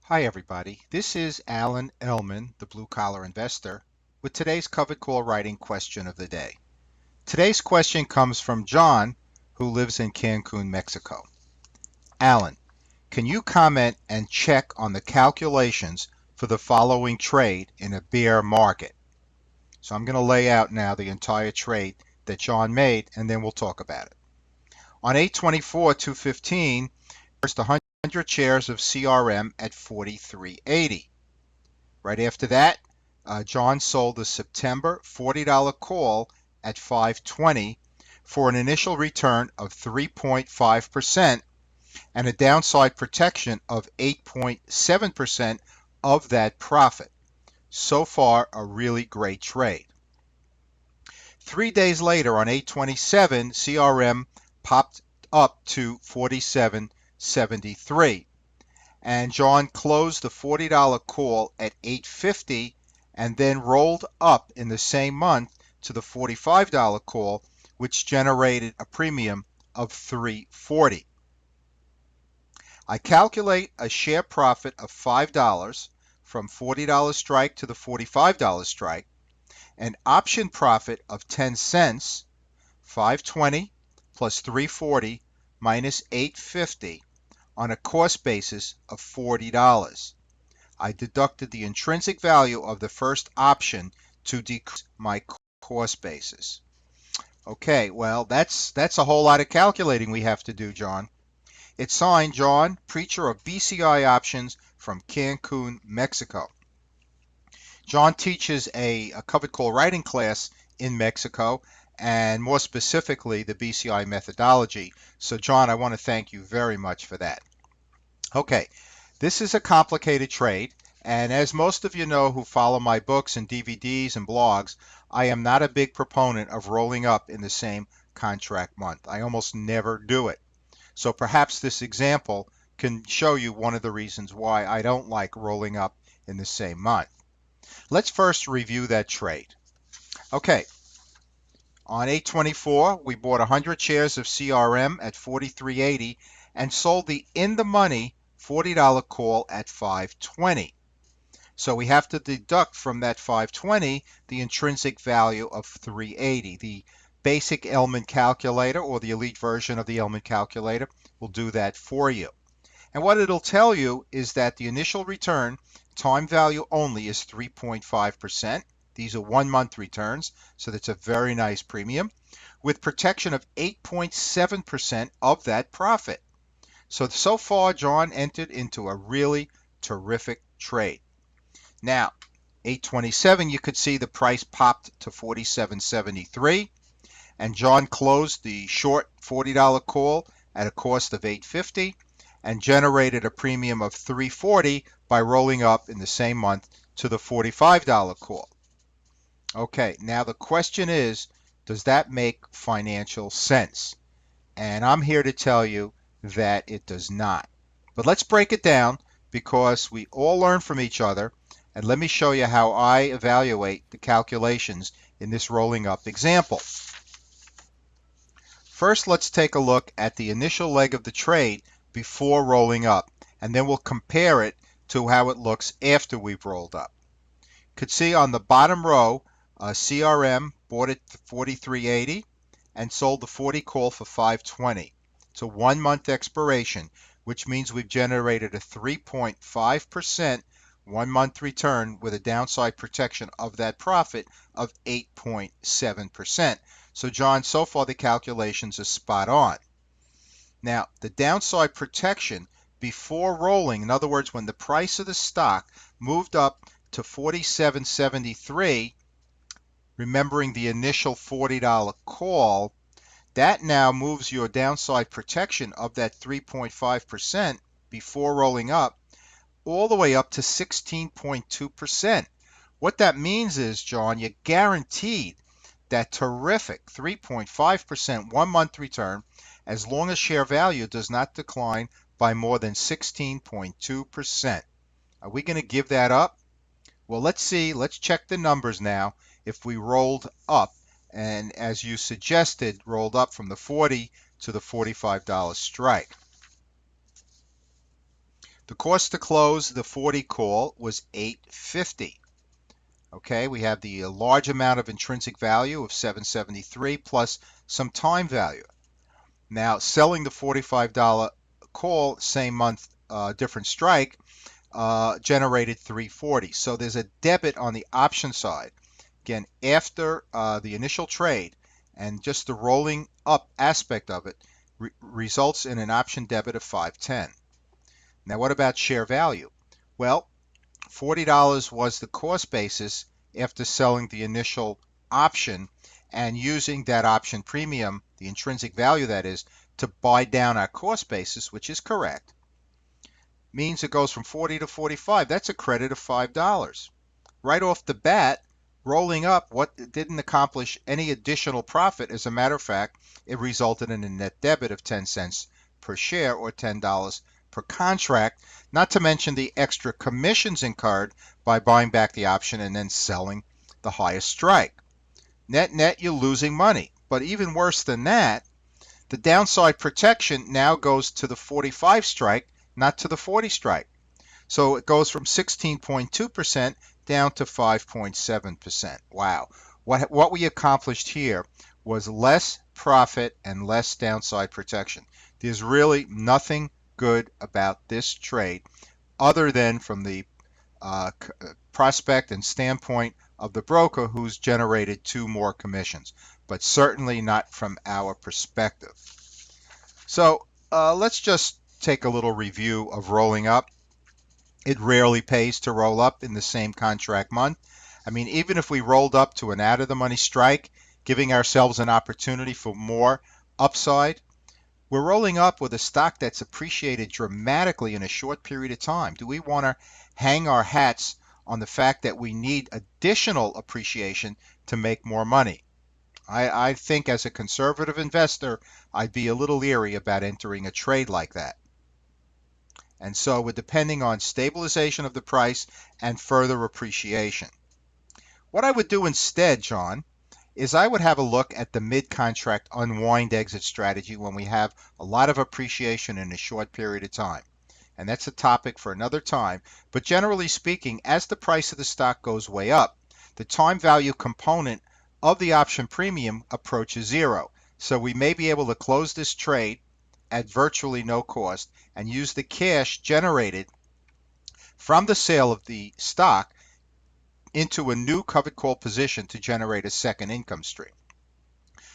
Hi everybody, this is Ellman, the blue collar investor, with today's covered call writing question of the day. Today's question comes from John, who lives in Cancun, Mexico. Alan, can you comment and check on the calculations for the following trade in a bear market? So I'm going to lay out now the entire trade that John made, and then we'll talk about it. On 8/24/215, first 100 shares of CRM at 43.80. Right after that, John sold the September $40 call at 5.20 for an initial return of 3.5% and a downside protection of 8.7% of that profit. So far, a really great trade. 3 days later, on 8/27, CRM popped up to 47.73. And John closed the $40 call at 8.50 and then rolled up in the same month to the $45 call, which generated a premium of 3.40. I calculate a share profit of $5 from $40 strike to the $45 strike, an option profit of 10 cents, 5.20 plus 3.40 minus 8.50, on a cost basis of $40. I deducted the intrinsic value of the first option to decrease my cost basis. Okay, well, that's a whole lot of calculating we have to do, John. It's signed John, preacher of BCI options from Cancun, Mexico. John teaches a covered call writing class in Mexico, and more specifically, the BCI methodology. So, John, I want to thank you very much for that. Okay, this is a complicated trade, and as most of you know who follow my books and DVDs and blogs, I am not a big proponent of rolling up in the same contract month. I almost never do it. So perhaps this example can show you one of the reasons why I don't like rolling up in the same month. Let's first review that trade. Okay, on 8/24, we bought 100 shares of CRM at 43.80 and sold the in-the-money $40 call at 5.20. So we have to deduct from that 5.20 the intrinsic value of 3.80. The basic Ellman calculator, or the elite version of the Ellman calculator, will do that for you. And what it'll tell you is that the initial return, time value only, is 3.5%. These are 1 month returns, so that's a very nice premium, with protection of 8.7% of that profit. So far, John entered into a really terrific trade. Now, 8/27, you could see the price popped to 47.73, and John closed the short $40 call at a cost of 8.50 and generated a premium of 3.40 by rolling up in the same month to the $45 call. Okay, now the question is, does that make financial sense? And I'm here to tell you that it does not. But let's break it down, because we all learn from each other, and let me show you how I evaluate the calculations in this rolling up example. First, let's take a look at the initial leg of the trade before rolling up, and then we'll compare it to how it looks after we've rolled up. You could see on the bottom row, CRM bought it for 43.80 and sold the 40 call for 5.20. It's a 1 month expiration, which means we've generated a 3.5% 1 month return with a downside protection of that profit of 8.7%. So John, so far the calculations are spot on. Now, the downside protection before rolling, in other words, when the price of the stock moved up to 47.73, remembering the initial $40 call, that now moves your downside protection of that 3.5% before rolling up all the way up to 16.2%. What that means is, John, you're guaranteed that terrific 3.5% 1 month return as long as share value does not decline by more than 16.2%. Are we going to give that up? Well, let's see. Let's check the numbers now. If we rolled up, and as you suggested, rolled up from the 40 to the $45 strike. The cost to close the 40 call was $8.50. Okay, we have the large amount of intrinsic value of $7.73 plus some time value. Now, selling the $45 call, same month, different strike, generated $3.40. So there's a debit on the option side. Again, after the initial trade and just the rolling up aspect of it results in an option debit of $5.10. Now, what about share value? Well, $40 was the cost basis after selling the initial option and using that option premium, the intrinsic value that is, to buy down our cost basis, which is correct, means it goes from 40 to 45. That's a credit of $5. Right off the bat, rolling up what didn't accomplish any additional profit. As a matter of fact, it resulted in a net debit of 10 cents per share or $10 per contract, not to mention the extra commissions incurred by buying back the option and then selling the highest strike. Net, you're losing money. But even worse than that, the downside protection now goes to the 45 strike, not to the 40 strike. So it goes from 16.2% down to 5.7%. Wow. What we accomplished here was less profit and less downside protection. There's really nothing good about this trade other than from the prospect and standpoint of the broker who's generated 2 more commissions, but certainly not from our perspective. So let's just take a little review of rolling up. It rarely pays to roll up in the same contract month. I mean, even if we rolled up to an out-of-the-money strike, giving ourselves an opportunity for more upside, we're rolling up with a stock that's appreciated dramatically in a short period of time. Do we want to hang our hats on the fact that we need additional appreciation to make more money? I think as a conservative investor, I'd be a little leery about entering a trade like that. And so we're depending on stabilization of the price and further appreciation. What I would do instead, John, is I would have a look at the mid-contract unwind exit strategy when we have a lot of appreciation in a short period of time. And that's a topic for another time. But generally speaking, as the price of the stock goes way up, the time value component of the option premium approaches zero. So we may be able to close this trade at virtually no cost and use the cash generated from the sale of the stock into a new covered call position to generate a second income stream.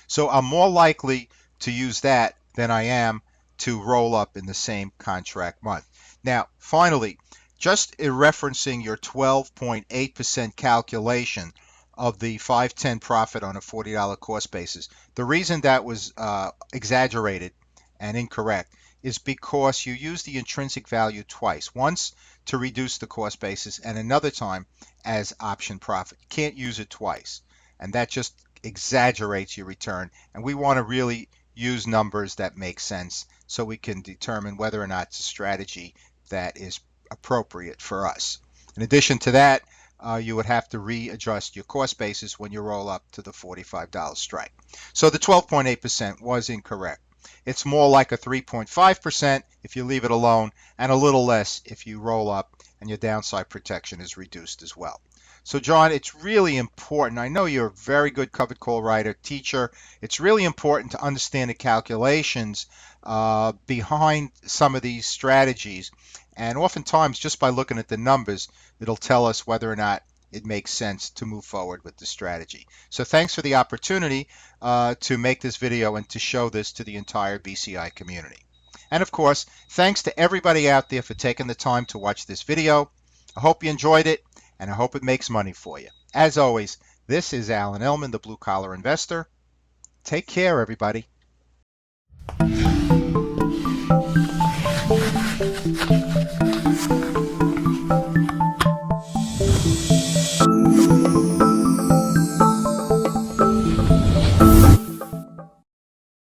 So I'm more likely to use that than I am to roll up in the same contract month. Now, finally, just in referencing your 12.8% calculation of the 510 profit on a $40 cost basis, the reason that was exaggerated and incorrect is because you use the intrinsic value twice. Once to reduce the cost basis and another time as option profit. You can't use it twice. And that just exaggerates your return. And we want to really use numbers that make sense so we can determine whether or not it's a strategy that is appropriate for us. In addition to that, you would have to readjust your cost basis when you roll up to the $45 strike. So the 12.8% was incorrect. It's more like a 3.5% if you leave it alone, and a little less if you roll up and your downside protection is reduced as well. So John, it's really important. I know you're a very good covered call writer, teacher. It's really important to understand the calculations behind some of these strategies. And oftentimes, just by looking at the numbers, it'll tell us whether or not it makes sense to move forward with the strategy. So thanks for the opportunity to make this video and to show this to the entire BCI community. And of course, thanks to everybody out there for taking the time to watch this video. I hope you enjoyed it, and I hope it makes money for you. As always, this is Alan Ellman, the Blue Collar Investor. Take care, everybody.